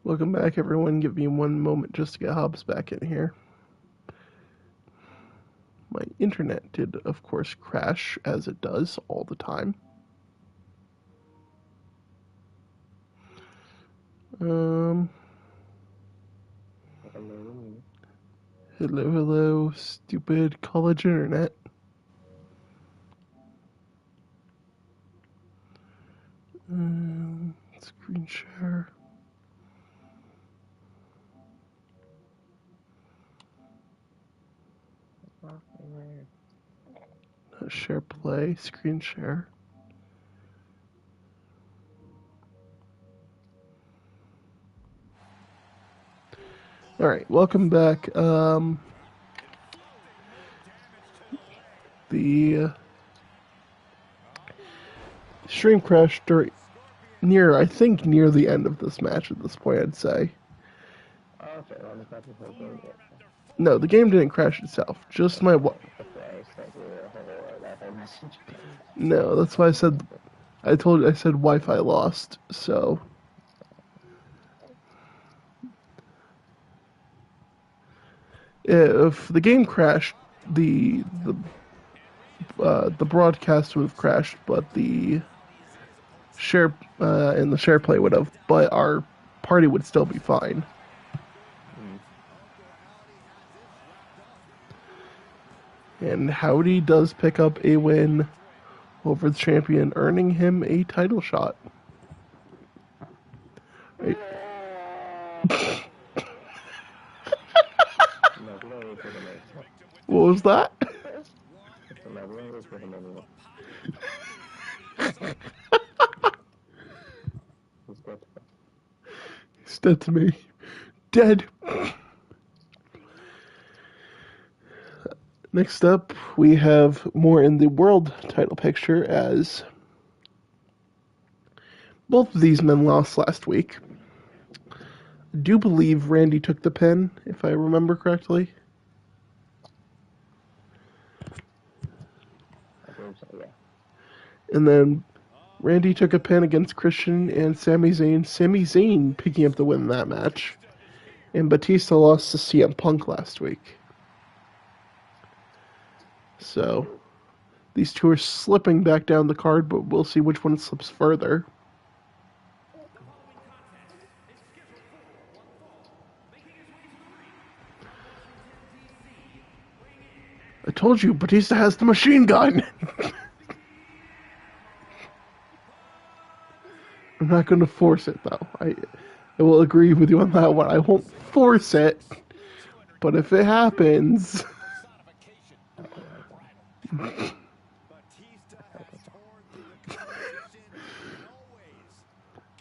Welcome back, everyone. Give me one moment just to get Hobbs back in here. My internet did, of course, crash, as it does all the time. Hello, stupid college internet. Screen share. Share play, screen share. Alright, welcome back. The stream crashed near the end of this match at this point, I'd say. No, the game didn't crash itself. Just my No, that's why I said Wi-Fi lost. So if the game crashed, the broadcast would have crashed, but the share and the share play would have, but our party would still be fine. And Howdy does pick up a win over the champion, earning him a title shot. Right. What was that? He's dead to me. Dead. Next up, we have more in the world title picture, as both of these men lost last week. I do believe Randy took the pin, if I remember correctly. And then Randy took a pin against Christian and Sami Zayn. Sami Zayn picking up the win in that match. And Batista lost to CM Punk last week. So these two are slipping back down the card, but we'll see which one slips further. I told you, Batista has the machine gun. I'm not going to force it, though. I will agree with you on that one. I won't force it, but if it happens...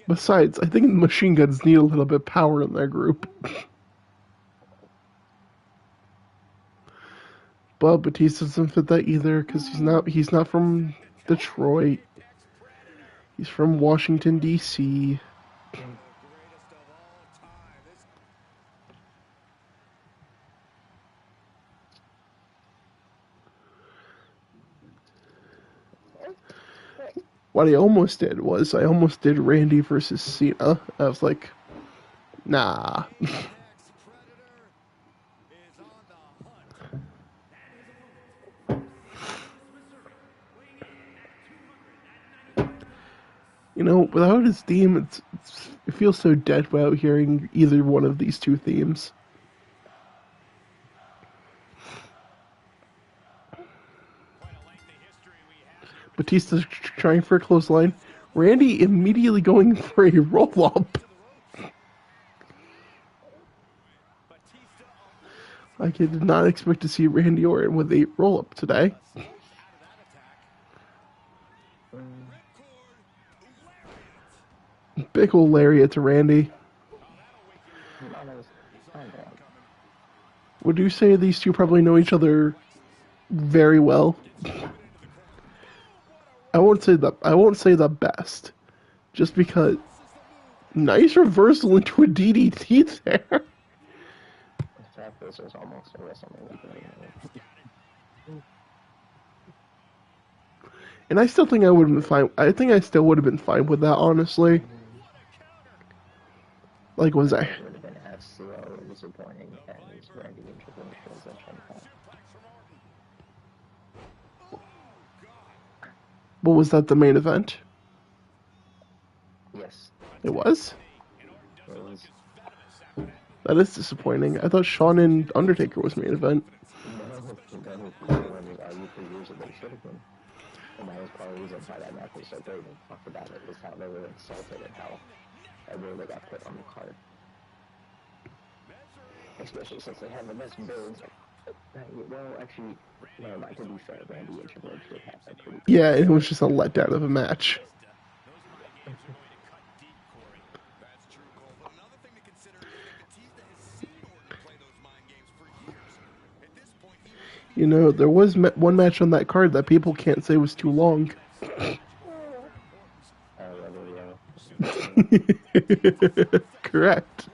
Besides, I think machine guns need a little bit of power in their group. But Batista doesn't fit that either, because he's not from Detroit. He's from Washington, D.C. What I almost did was I almost did Randy versus Cena. I was like, nah. You know, without his theme, it feels so dead without hearing either one of these two themes. Batista's trying for a clothesline. Randy immediately going for a roll-up. I did not expect to see Randy Orton with a roll-up today. Big ol' lariat to Randy. Would you say these two probably know each other very well? I won't say the best, just because nice reversal into a DDT there. This was almost a WrestleMania. And I still think I would have been fine. I think I still would have been fine with that, honestly. Like, was I? It would have been FCO and disappointing, and Randy and Triple H was a Chen Kai. What was that? The main event? Yes. It was. It was. That is disappointing. I thought Shawn and Undertaker was main event. No, everyone was argued for years that they should have been. And that was part of the reason why that match was so great. We talked about it, was how they were insulted and how everyone they got put on the card. Especially since they have the best builds. Well, actually, no, not to be fair, Randy and Triple H did have a pretty good Yeah, it was just a letdown of a match. You know, there was one match on that card that people can't say was too long. Correct.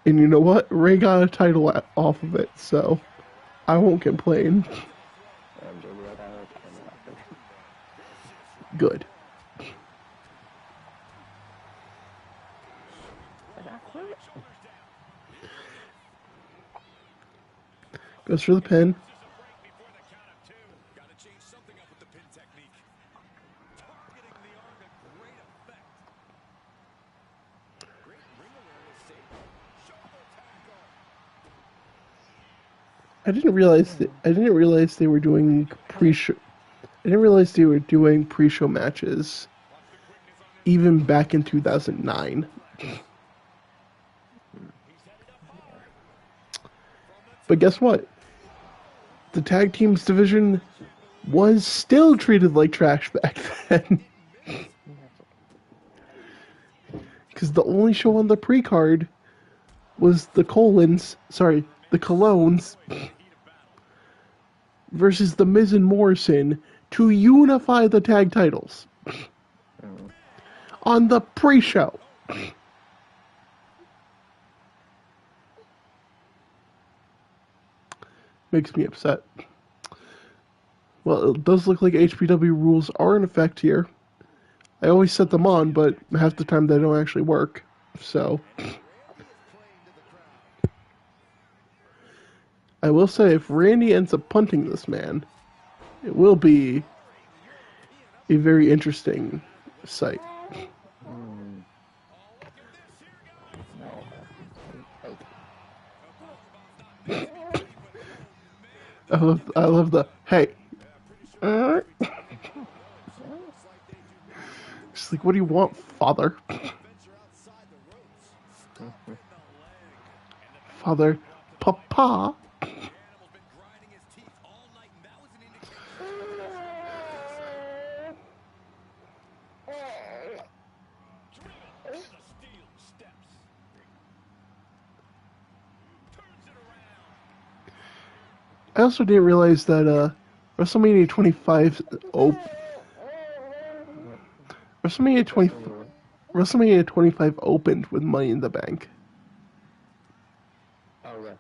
And you know what? Ray got a title off of it, so I won't complain. Good. Goes for the pin. I didn't realize they were doing pre-show. I didn't realize they were doing pre-show matches even back in 2009. But guess what? The tag teams division was still treated like trash back then. Because the only show on the pre-card was the Colones versus the Miz and Morrison to unify the tag titles on the pre-show. Makes me upset. Well, it does look like HPW rules are in effect here. I always set them on, but half the time they don't actually work. So, I will say, if Randy ends up punting this man, it will be a very interesting sight. I love the hey. Just like, what do you want, father? Father, papa. I also didn't realize that WrestleMania 25 WrestleMania 25 opened with Money in the Bank. Oh yeah.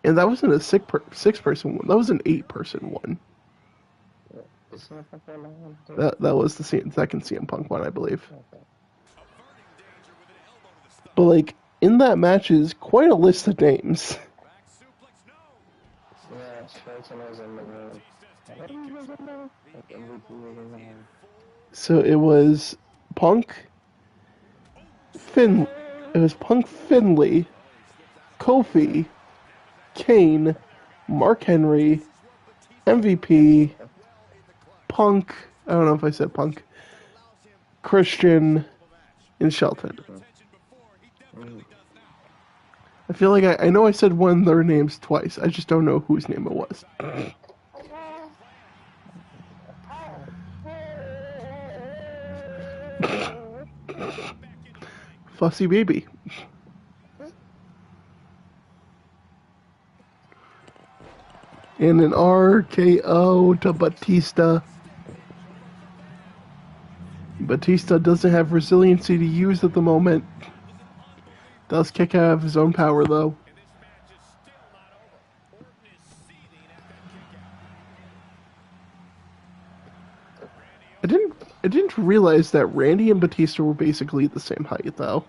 And that wasn't a six-person one. That was an 8-person one. That was the second CM Punk one, I believe. Okay. But like in that match is quite a list of names. Yeah, Shelton was in the room. So it was Punk, Finley, Kofi, Kane, Mark Henry, MVP, Punk. I don't know if I said Punk. Christian, and Shelton. I feel like I know I said one of their names twice. I just don't know whose name it was. Fussy baby. And an RKO to Batista. Batista doesn't have resiliency to use at the moment. Does kick out of his own power though. I didn't didn't realize that Randy and Batista were basically the same height, though.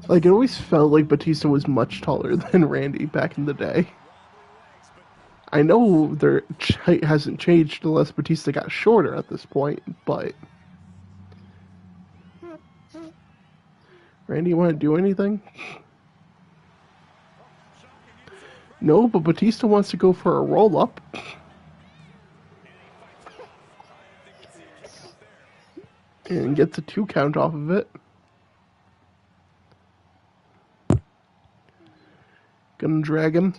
Like, it always felt like Batista was much taller than Randy back in the day. I know their height hasn't changed unless Batista got shorter at this point, but... Randy, you want to do anything? No, but Batista wants to go for a roll-up. And gets a 2 count off of it. Gonna drag him.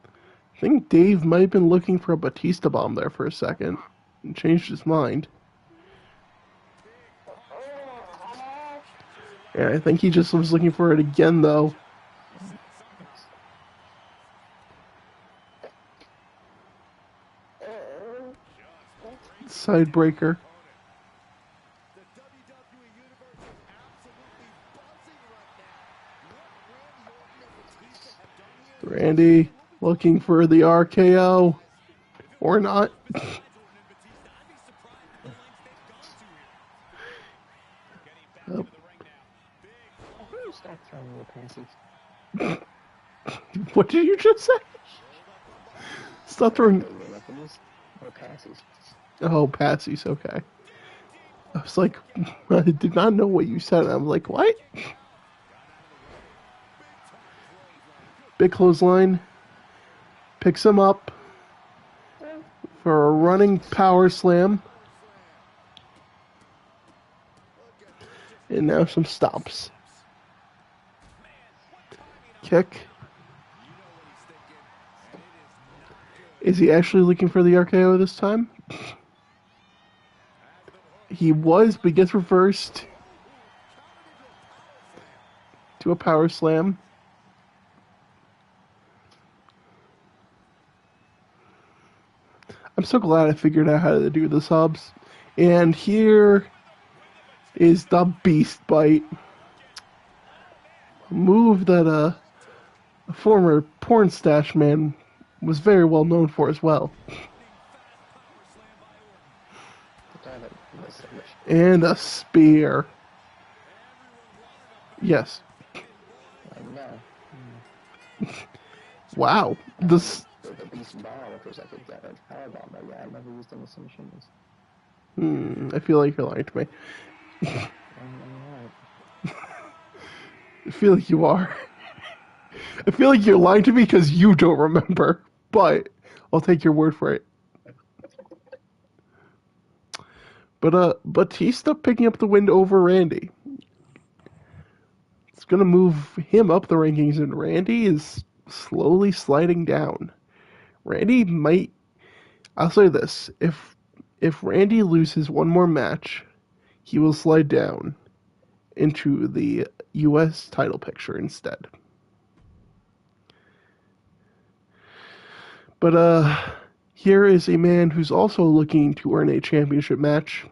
I think Dave might have been looking for a Batista bomb there for a second. And changed his mind. Yeah, I think he just was looking for it again, though. Sidebreaker. Randy looking for the RKO. Or not. Oh. What did you just say? Stop throwing... Oh, passies, okay. I was like, I did not know what you said. I'm like, what? Big clothesline. Picks him up for a running power slam. And now some stops. Kick. Is he actually looking for the RKO this time? He was, but gets reversed to a power slam. I'm so glad I figured out how to do the subs. And here is the Beast Bite. A move that a former porn stash man was very well known for as well. And a spear. Yes. Wow. This. I feel like you're lying to me. I feel like you are. I feel like you're lying to me because you don't remember. But I'll take your word for it. But Batista picking up the win over Randy. It's gonna move him up the rankings, and Randy is slowly sliding down. Randy might... I'll say this. If Randy loses one more match, he will slide down into the U.S. title picture instead. But here is a man who's also looking to earn a championship match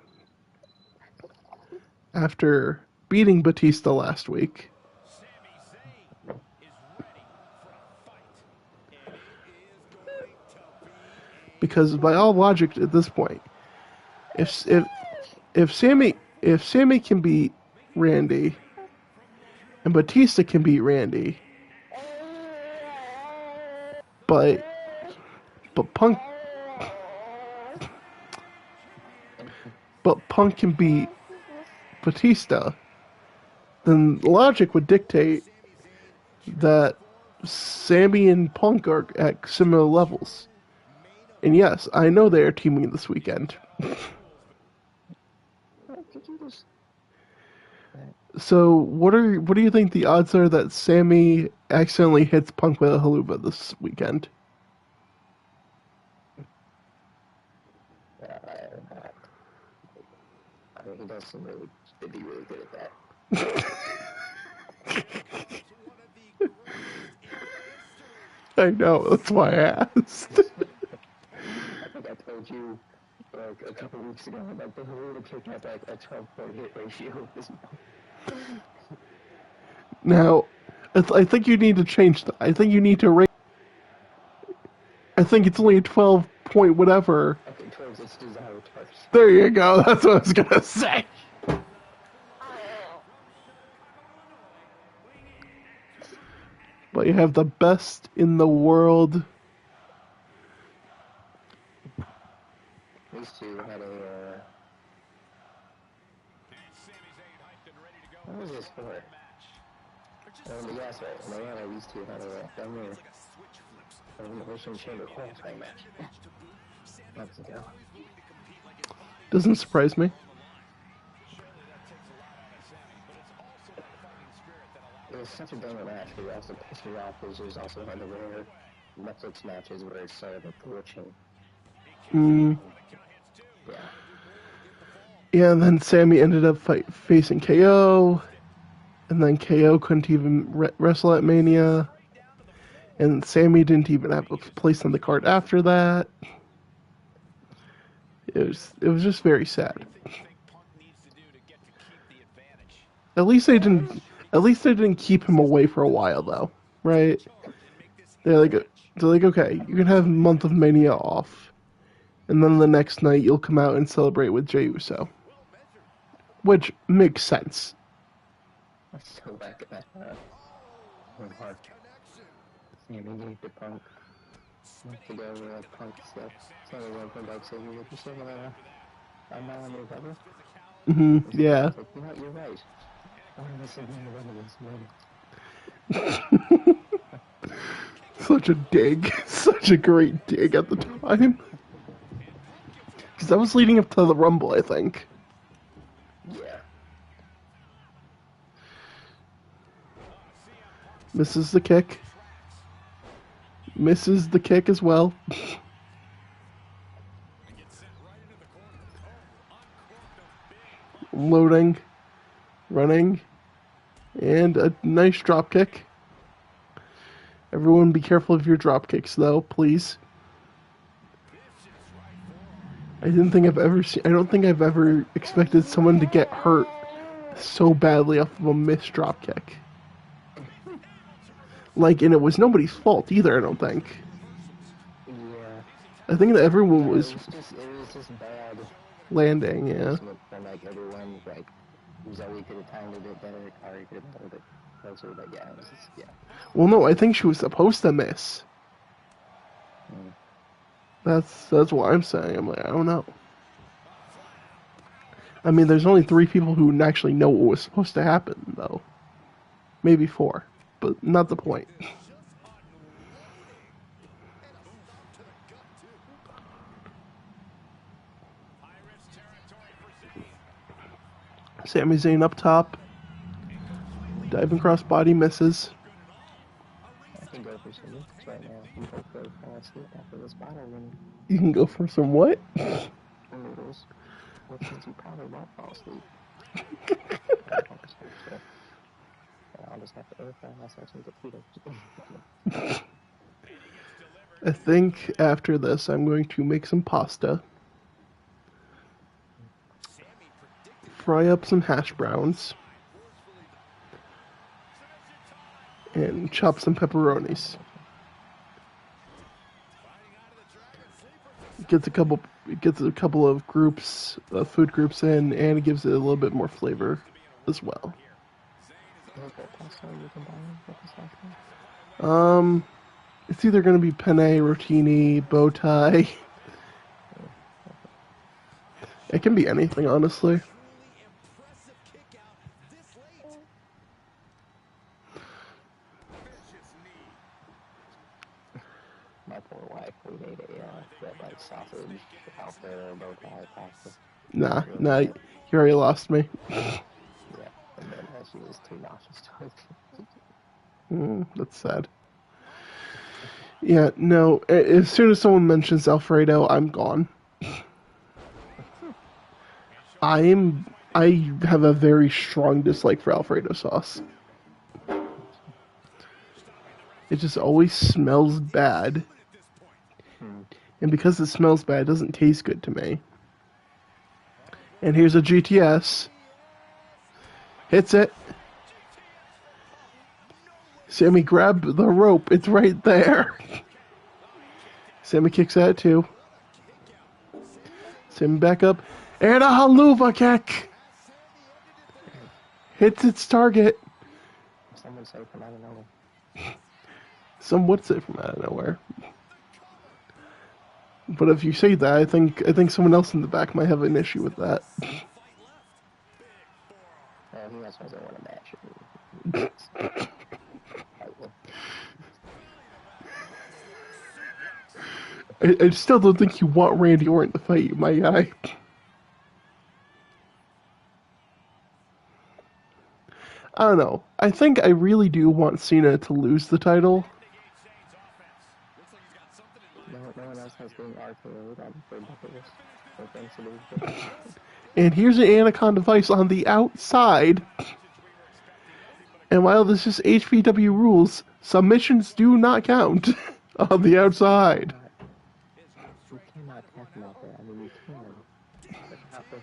after beating Batista last week. Because by all logic at this point, if Sammy can beat Randy and Batista can beat Randy, but Punk can beat Batista, then logic would dictate that Sammy and Punk are at similar levels. And yes, I know they are teaming this weekend. So, what do you think the odds are that Sammy accidentally hits Punk with a haluva this weekend? I mean, he does seem to be really good at that. I know, that's why I asked. I think I told you like a couple weeks ago about the haluva kick had like a 12-point hit ratio. Now, I think you need to change that. I think you need to rate. I think it's only a 12 point whatever. Okay, towards its desired target. There you go. That's what I was gonna say. But you have the best in the world. These two had a, what was this for? Yeah, that's right. Mariana, these two had a family Elimination Chamber qualifying match. Months ago. Doesn't surprise me. It was such a banger match, but it also pissed me off because there's also one of the rare Netflix matches where it's sort of like glitching. Yeah. Yeah, and then Sammy ended up facing KO, and then KO couldn't even wrestle at Mania, and Sammy didn't even have a place on the card after that. It was just very sad. At least they didn't keep him away for a while though, right? They're like, okay, you can have a month of Mania off, and then the next night you'll come out and celebrate with Jey Uso, which makes sense. Let's go back at that. Hard. Yeah, we need the Punk. To go over like Punk stuff. So we went from back saying, "You said I'm not on your brother." Yeah. Like, you know, you're right. One of us is in the Such a dig. Such a great dig at the time. Because that was leading up to the Rumble, I think. Yeah. Misses the kick. Misses the kick as well. Loading. Running. And a nice drop kick. Everyone be careful of your drop kicks, though, please. I don't think I've ever expected someone to get hurt so badly off of a missed drop kick. Like, and it was nobody's fault either, I don't think. Yeah. I think that everyone was it was just bad landing, yeah. From like everyone, like, Zoe could have timed it a bit better, Kari could have done it closer, but yeah, it was just, yeah. Well, no, I think she was supposed to miss. That's what I'm saying. I'm like, I don't know. I mean, there's only 3 people who actually know what was supposed to happen, though. Maybe 4, but not the point. Sami Zayn up top. Diving crossbody misses. I can go for some noodles right now. You both go fall asleep after this bottle, then You can go for some what? noodles. Which means you probably won't fall asleep. I'll just have to air fry myself some taquitos. I think after this, I'm going to make some pasta. Fry up some hash browns. And chop some pepperonis. It gets a couple of groups, food groups in, and it gives it a little bit more flavor as well. It's either going to be penne, rotini, bow tie. It can be anything, honestly. My poor wife, we made that like sausage, Alfredo, bow tie, pasta. Nah, you already lost me. Yeah, and then she was too nauseous to it. That's sad. Yeah, no, as soon as someone mentions Alfredo, I'm gone. I have a very strong dislike for Alfredo sauce. It just always smells bad. And because it smells bad, it doesn't taste good to me. And here's a GTS. Hits it. Sammy grabbed the rope. It's right there. Sammy kicks at it too. Sim back up. And a haluva kick! Hits its target. Someone say from out of nowhere. Some would say from out of nowhere. But if you say that, I think someone else in the back might have an issue with that. Well, he also doesn't want a match. I still don't think you want Randy Orton to fight you, my guy. I don't know. I think I really do want Cena to lose the title. No one else has been RKO'd on their bucket list for things to do. And here's an Anaconda Vice on the outside. And while this is HPW rules, submissions do not count on the outside. You cannot tap him out there. I mean, you can. But not for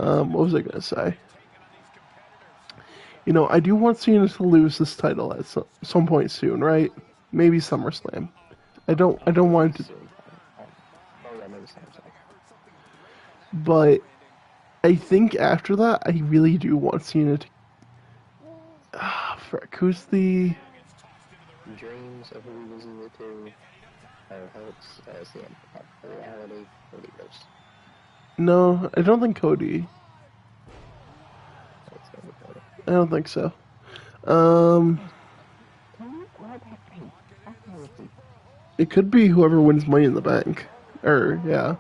the What was I gonna say? You know, I do want Cena to lose this title at some point soon, right? Maybe SummerSlam. I don't want to, Oh, yeah, maybe SummerSlam. but I think after that, I really do want Cena to. Frick, who's the? Dreams of who he loses it to hurts CM Punk. The reality, Cody Rhodes. No, I don't think Cody. It's gonna be Cody. I don't think so. Um, it could be whoever wins Money in the Bank. Or yeah.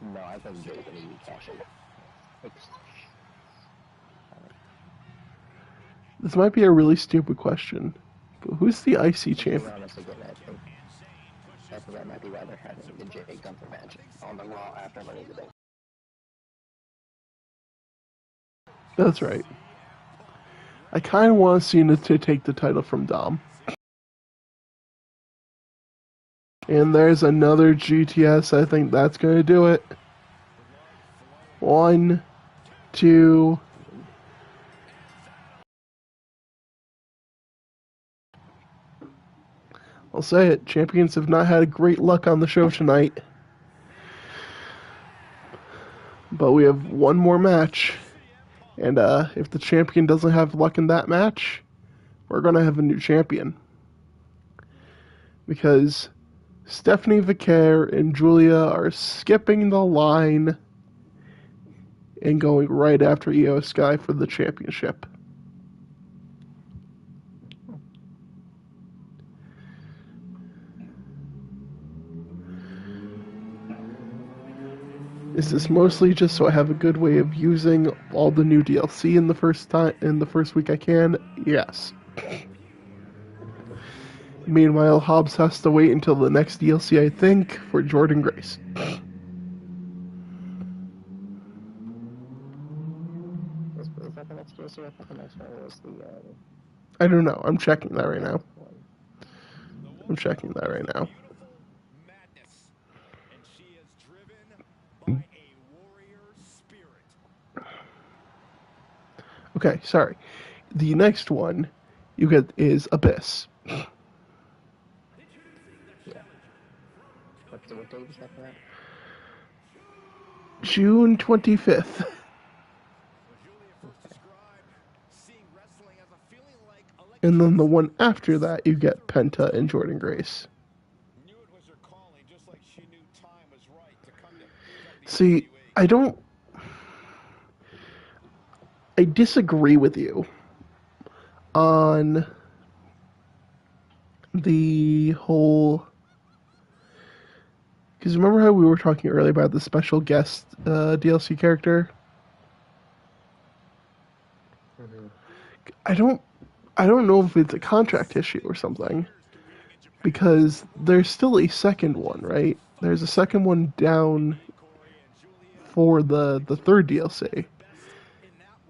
No, I think Jay's gonna be cashing. This might be a really stupid question, but who's the IC champion? Honestly, I think that might be why they're having the Jay Gunther match on the Raw after Money in the Bank. That's right. I kind of want Cena to take the title from Dom. And there's another GTS. I think that's going to do it. 1, 2. I'll say it. Champions have not had great luck on the show tonight. But we have one more match. And if the champion doesn't have luck in that match, we're going to have a new champion. Because Stephanie Vicaire and Julia are skipping the line and going right after Io Sky for the championship. Is this mostly just so I have a good way of using all the new DLC in the first week I can? Yes. Meanwhile, Hobbs has to wait until the next DLC, I think, for Jordan Grace. Is that the next DLC? I thought the next one was the. I don't know. I'm checking that right now. I'm checking that right now. Okay, sorry. The next one you get is Abyss. Yeah. What date is that for that? June 25th. And then the one after that, you get Penta and Jordan Grace. See, I disagree with you on the whole. Because remember how we were talking earlier about the special guest DLC character? Mm-hmm. I don't know if it's a contract issue or something. Because there's still a second one, right? There's a second one down for the third DLC.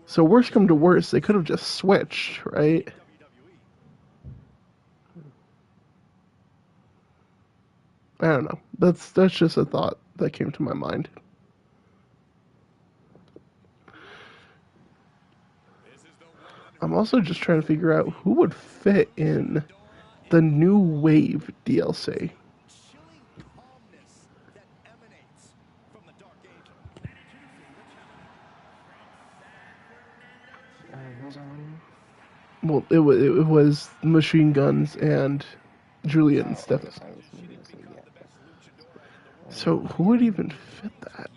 So worst come to worst, they could have just switched, right? I don't know. That's just a thought that came to my mind. I'm also just trying to figure out who would fit in the New Wave DLC. Well, it was machine guns and Juliet and Oh, okay, Steph. so I just need to say yeah. So who would even fit that?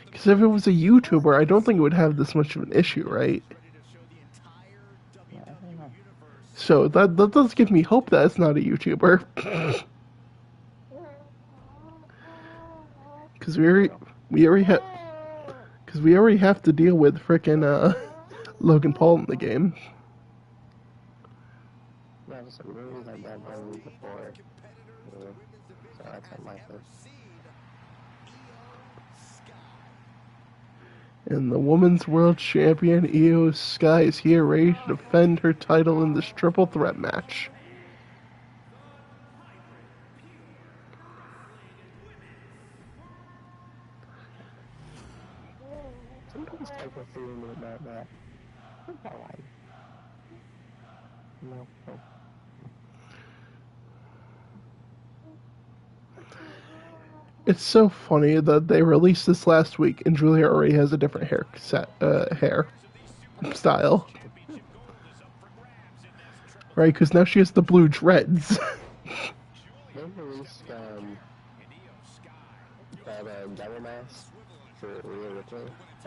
Because if it was a YouTuber, I don't think it would have this much of an issue, right? Yeah, I don't know. So that does give me hope that it's not a YouTuber. Because True. we already have because we already have to deal with frickin' Logan Paul in the game. Yeah, just we already had that done before. Yeah. So that's unlikely. And the women's world champion Io Sky is here ready to defend her title in this triple threat match. Somebody's typing through me about that. What about like no, no. It's so funny that they released this last week and Julia already has a different hair style, right? Because now she has the blue dreads. They released that devil mask for Rhea Ripley.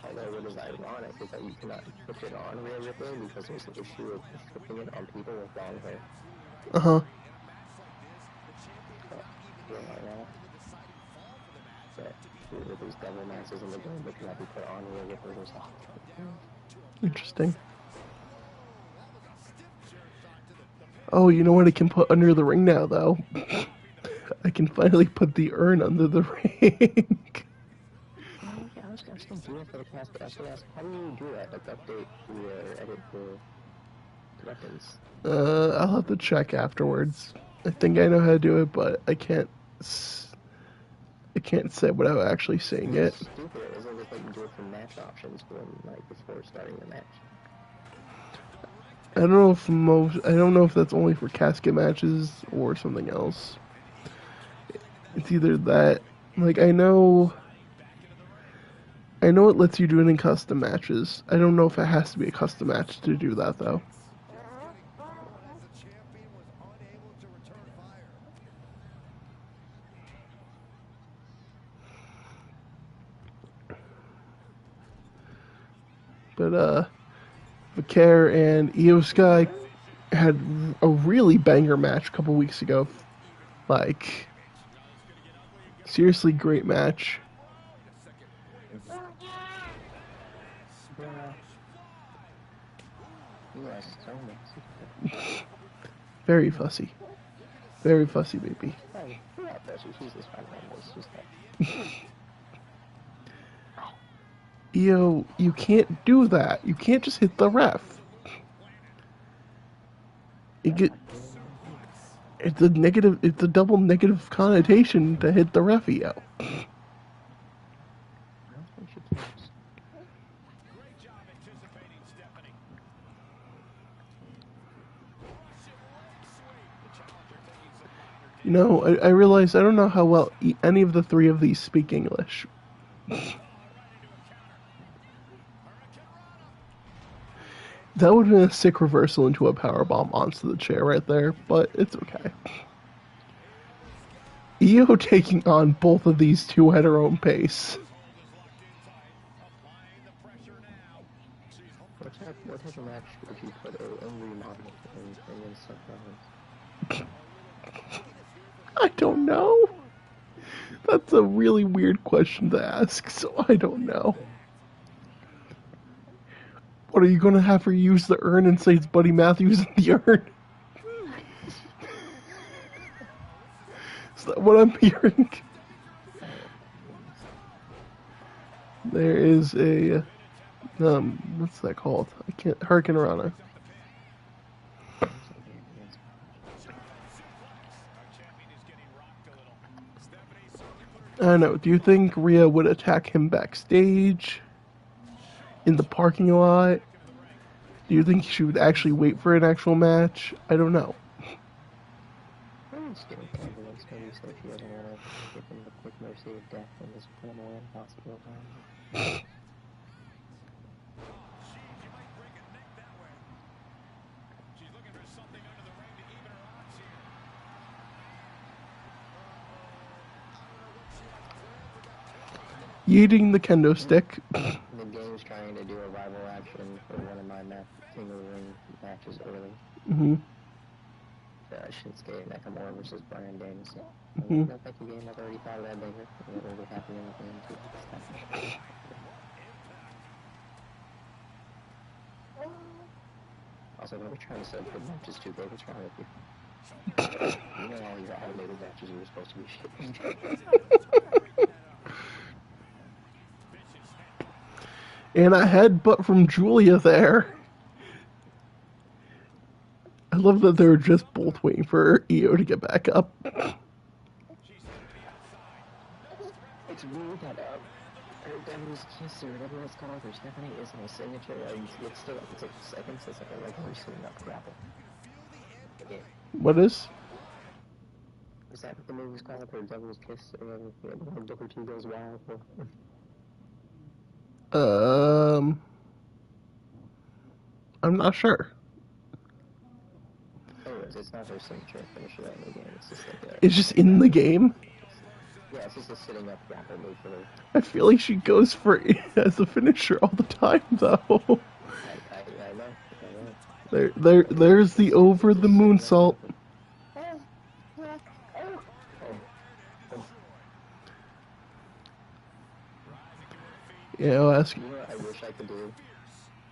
Although what is ironic is that you cannot put it on Rhea Ripley because there's an issue of putting it on people with long hair. Uh-huh. Real ironic. That Rhea Ripley's devil mask is in the game but cannot be put on Rhea Ripley herself. Interesting. Oh, you know what I can put under the ring now, though? I can finally put the urn under the ring. Oh yeah, I was gonna do that for the cast, but I was gonna ask, how do you do that? Like update the edit the weapons. I'll have to check afterwards. I think I know how to do it, but I can't say without actually seeing It's it. stupid. It doesn't just let you do it from match options when like before starting the match. I don't know if that's only for casket matches or something else. It's either that, like I know it lets you do it in custom matches. I don't know if it has to be a custom match to do that though. But Vicaire and Io Sky had a really banger match a couple weeks ago. Like seriously great match. Yeah. Yeah, so messy. Very fussy. Very fussy baby. Hey, yeah, pressure. She's just fine. It's just that. Io, you can't do that. You can't just hit the ref. You I'm get not doing anything. it's a double negative connotation to hit the ref, Io. I don't think she cares. You know, I realize I don't know how well any of the three of these speak English. That would have been a sick reversal into a power bomb onto the chair right there, but it's okay. Io taking on both of these two at her own pace. What type of match would you put a angry model in against Seth Rollins? I don't know. That's a really weird question to ask, so I don't know. What are you gonna have her use the urn and say it's Buddy Matthews in the urn? Is that what I'm hearing? Oh, please. There is a what's that called? I can't Hurricane Rana. There's a weird dance match. I don't know. Do you think Rhea would attack him backstage? In the parking lot? Do you think she would actually wait for an actual match? I don't know. I would stay with ambulance, maybe so she doesn't want to give him the quick mercy of death and just put him away in the hospital. Yeeting the kendo stick. The game's trying to do a rival action for one of my King of the Ring matches early. Mm-hmm. Shinsuke Nakamura versus Bryan Danielson. Mm-hmm. No, thank you, game. I've already thought of that later. It will be happening in 2 weeks' time. Also, when we're trying to set good matches too, babe, what's wrong with you? You know all your automated matches are supposed to be shit. And a headbutt from Julia there. I love that they're just both waiting for Io to get back up. It's weird that her Devil's Kiss or whatever it's called, or Stephanie isn't a signature. It's still like it's like seconds. It's like a regular sitting up grapple. Yeah. What is? Is that what the movie's called? Or Devil's Kiss? Or whatever? When Booker T goes wild. I'm not sure. Anyways, it's not her signature finisher in the game. It's just like a. It's just in the game. Yeah, it's just a sitting up grapple move for her. I feel like she goes for it as a finisher all the time, though. I know. There's the over the moonsault. Yeah, I'll ask you. You know what I wish I could do?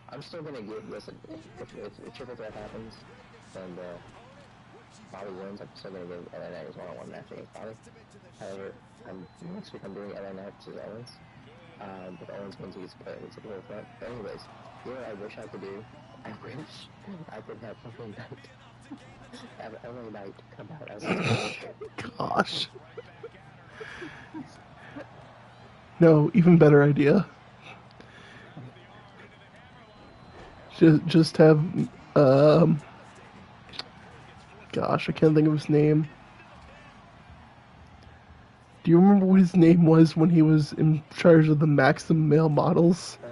I'm still gonna listen, if Triple Threat happens, and Bobby wins, I'm still gonna give LA his one-on-one match against Bobby. However, next week I'm doing LA versus Owens. If Owens wins, he gets put with Triple Threat. But anyways, you know what I wish I could do? I wish I could have LA Knight. Have LA Knight come out as his finisher. Gosh. No, even better idea. Just have, gosh, I can't think of his name. Do you remember what his name was when he was in charge of the Maxim male models? I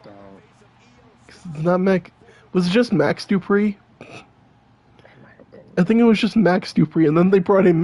don't. It's not Mac. Was it just Max Dupree? I think it was just Max Dupree, and then they brought in